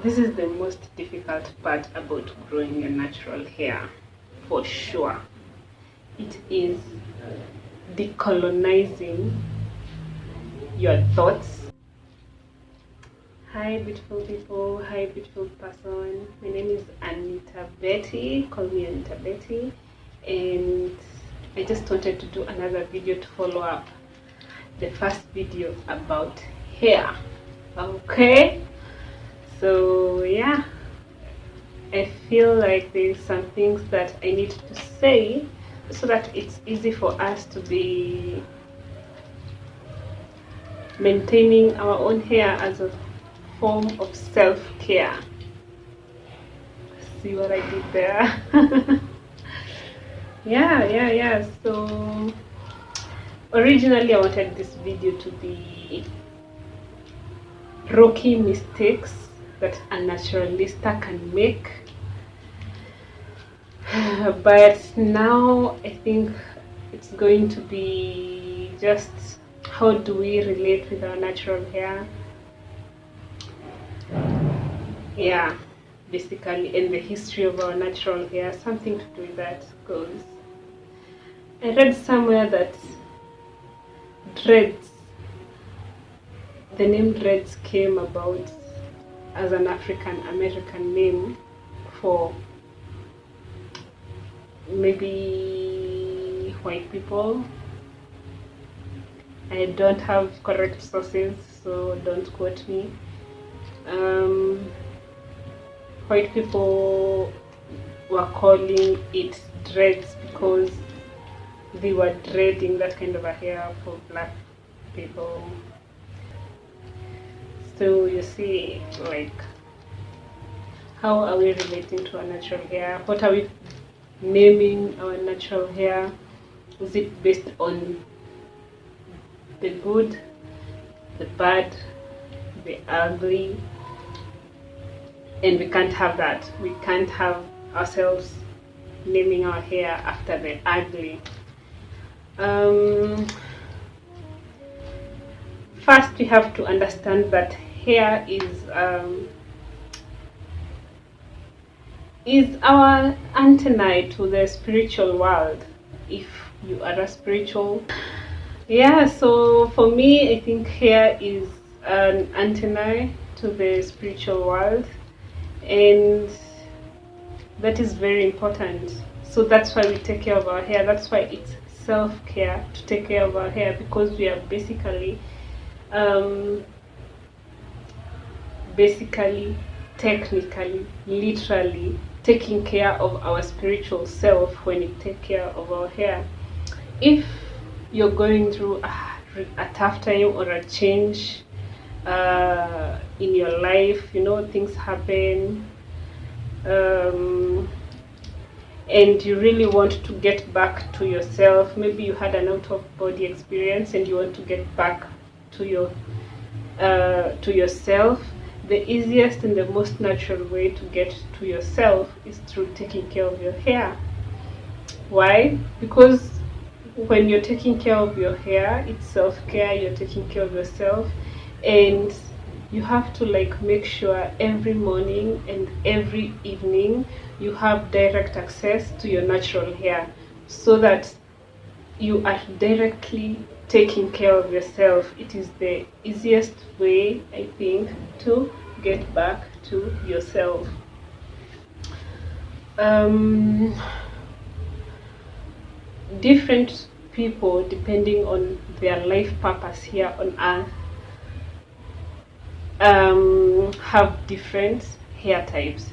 This is the most difficult part about growing a natural hair, for sure. It is decolonizing your thoughts. Hi beautiful people, hi beautiful person. My name is Anita Betty, call me Anita Betty, and I just wanted to do another video to follow up the first video about hair. Okay, so yeah, I feel like there's some things that I need to say so that it's easy for us to be maintaining our own hair as a form of self-care. See what I did there? yeah. So originally I wanted this video to be rookie mistakes that a naturalista can make, but now I think it's going to be just how do we relate with our natural hair. Yeah, basically, and the history of our natural hair, something to do with that, because I read somewhere that dreads, the name dreads came about as an African American name for maybe white people. I don't have correct sources, so don't quote me. White people were calling it dreads because they were dreading that kind of a hair for black people. So you see, like, how are we relating to our natural hair? What are we naming our natural hair? Is it based on the good, the bad, the ugly? And we can't have that. We can't have ourselves naming our hair after the ugly. First, we have to understand that hair is our antennae to the spiritual world, if you are a spiritual. Yeah, so for me, I think hair is an antennae to the spiritual world, and that is very important. So that's why we take care of our hair. That's why it's self-care to take care of our hair, because we are basically technically, literally taking care of our spiritual self when we take care of our hair. If you're going through a tough time or a change in your life, you know, things happen, and you really want to get back to yourself. Maybe you had an out-of-body experience and you want to get back to yourself. The easiest and the most natural way to get to yourself is through taking care of your hair. Why? Because when you're taking care of your hair, it's self-care. You're taking care of yourself, and you have to make sure every morning and every evening you have direct access to your natural hair, so that you are directly taking care of yourself. It is the easiest way, I think, to get back to yourself. Different people, depending on their life purpose here on earth, have different hair types.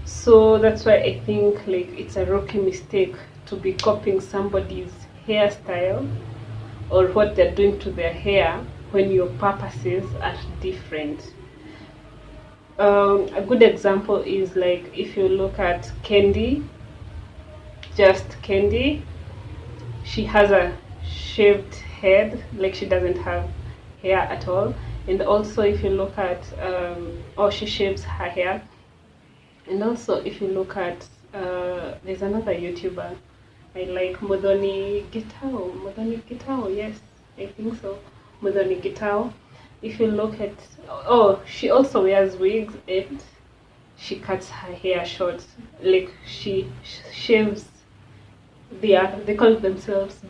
So that's why I think it's a rookie mistake to be copying somebody's hairstyle or what they're doing to their hair when your purposes are different. A good example is if you look at Kendi, just Kendi, she has a shaved head, she doesn't have hair at all. And also if you look at she shaves her hair. And also if you look at there's another YouTuber I like, Muthoni Gitau, yes, I think so, Muthoni Gitau. If you look at, she also wears wigs, and she cuts her hair short, like she shaves. They call themselves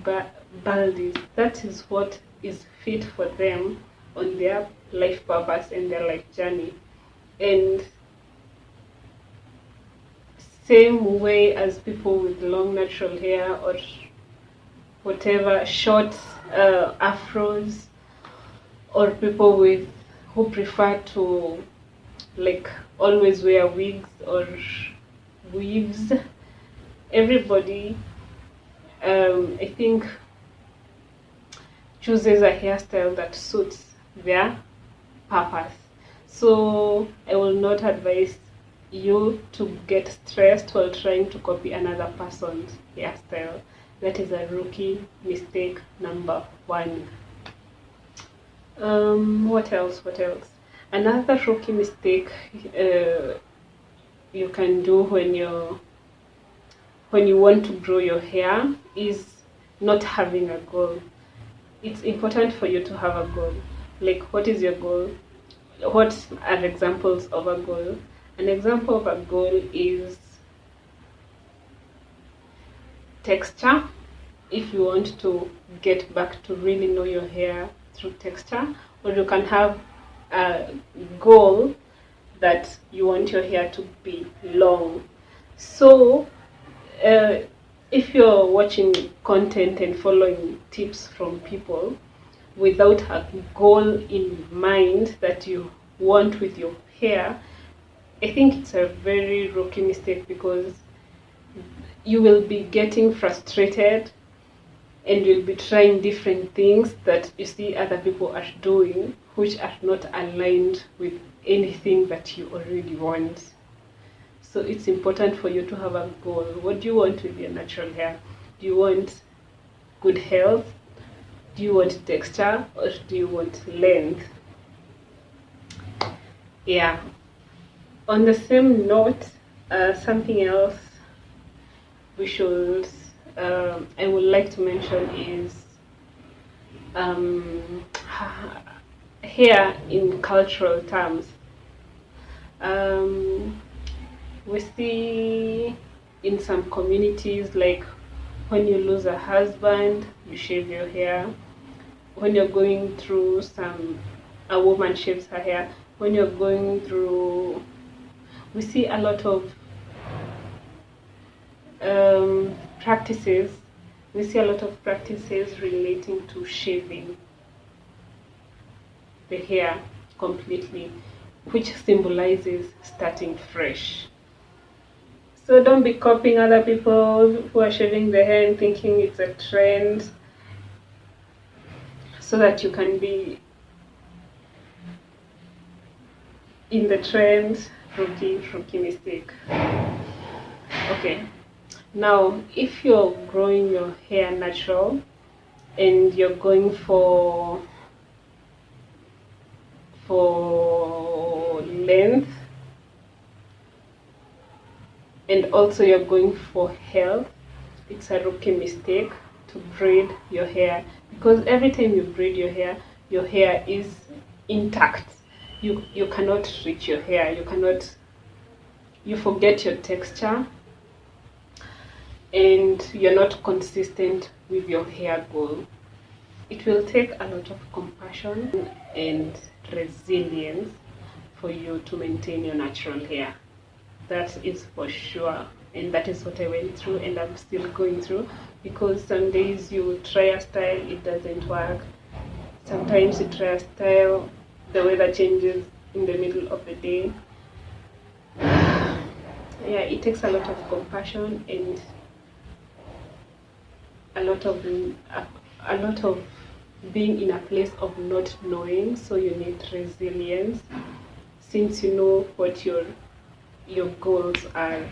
baldies. That is what is fit for them on their life purpose and their life journey. And same way as people with long natural hair or whatever, short afros, or people with who prefer to like always wear wigs or weaves. Everybody, I think, chooses a hairstyle that suits their purpose. So I will not advise you to get stressed while trying to copy another person's hairstyle. That is a rookie mistake number one. What else? Another rookie mistake you can do when you want to grow your hair is not having a goal. It's important for you to have a goal. Like, what is your goal? What are examples of a goal? An example of a goal is texture. If you want to get back to really know your hair through texture, or you can have a goal that you want your hair to be long. So if you're watching content and following tips from people without a goal in mind that you want with your hair, I think it's a very rookie mistake, because you will be getting frustrated and you'll be trying different things that you see other people are doing, which are not aligned with anything that you already want. So it's important for you to have a goal. What do you want with your natural hair? Do you want good health? Do you want texture? Or do you want length? Yeah. On the same note, something else we should I would like to mention is hair in cultural terms. We see in some communities, like when you lose a husband, you shave your hair. When you're going through a woman shaves her hair. When you're going through, we see a lot of practices. We see a lot of practices relating to shaving the hair completely, which symbolizes starting fresh. So don't be copying other people who are shaving their hair and thinking it's a trend, so that you can be in the trend. Rookie mistake. Okay. Now, if you're growing your hair natural and you're going for length, and also you're going for health, it's a rookie mistake to braid your hair, because every time you braid your hair is intact. You cannot reach your hair. You forget your texture, and you're not consistent with your hair goal. It will take a lot of compassion and resilience for you to maintain your natural hair. That is for sure, and that is what I went through and I'm still going through, because some days you try a style, it doesn't work. Sometimes you try a style, the weather changes in the middle of the day. Yeah, it takes a lot of compassion and a lot of being in a place of not knowing. So you need resilience, since you know what your goals are.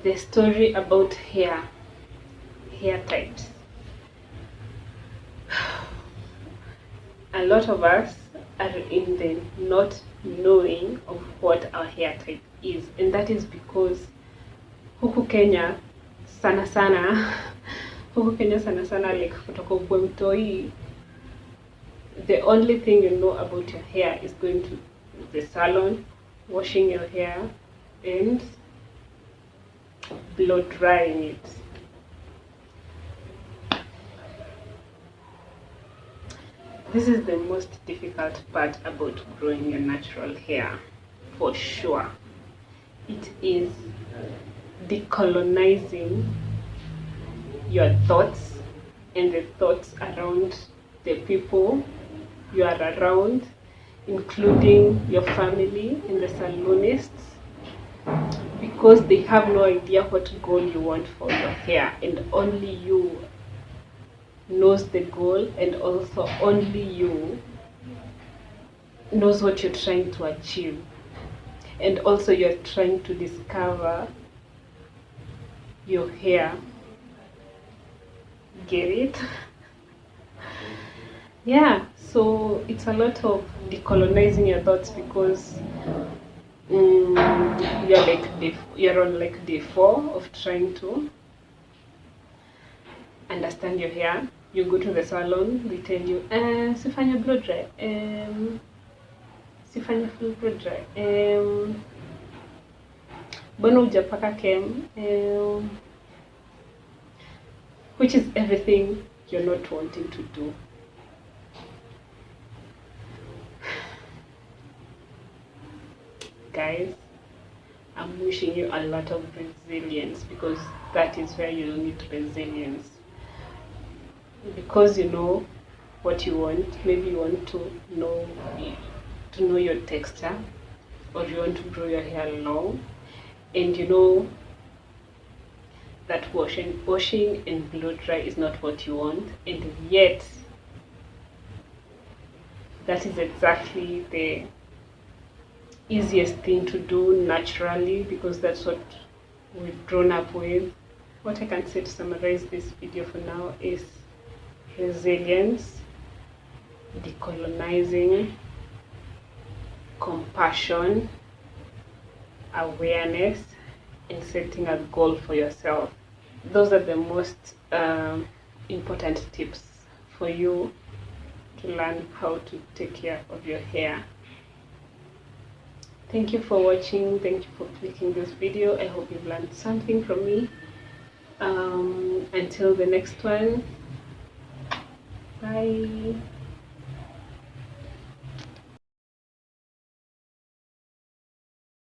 The story about hair types. A lot of us are in the not knowing of what our hair type is, and that is because huku Kenya sana sana like kutoka ukwe mtoi, the only thing you know about your hair is going to the salon, washing your hair, and blow drying it. This is the most difficult part about growing your natural hair, for sure. It is decolonizing your thoughts and the thoughts around the people you are around, including your family and the salonists, because they have no idea what goal you want for your hair, and only you knows the goal, and also only you knows what you're trying to achieve, and also you're trying to discover your hair. Get it? Yeah, so it's a lot of decolonizing your thoughts, because you're on like day 4 of trying to understand your hair. You go to the salon, they tell you, sifanya blow dry, sifanya full blow dry, mbona hujapaka kem, which is everything you're not wanting to do. Guys, I'm wishing you a lot of resilience, because that is where you need resilience. Because you know what you want. Maybe you want to know your texture, or you want to grow your hair long, and you know that washing and blow dry is not what you want, and yet that is exactly the easiest thing to do naturally, because that's what we've grown up with. What I can say to summarize this video for now is resilience, decolonizing, compassion, awareness, and setting a goal for yourself. Those are the most important tips for you to learn how to take care of your hair. Thank you for watching. Thank you for clicking this video. I hope you've learned something from me. Until the next one, bye.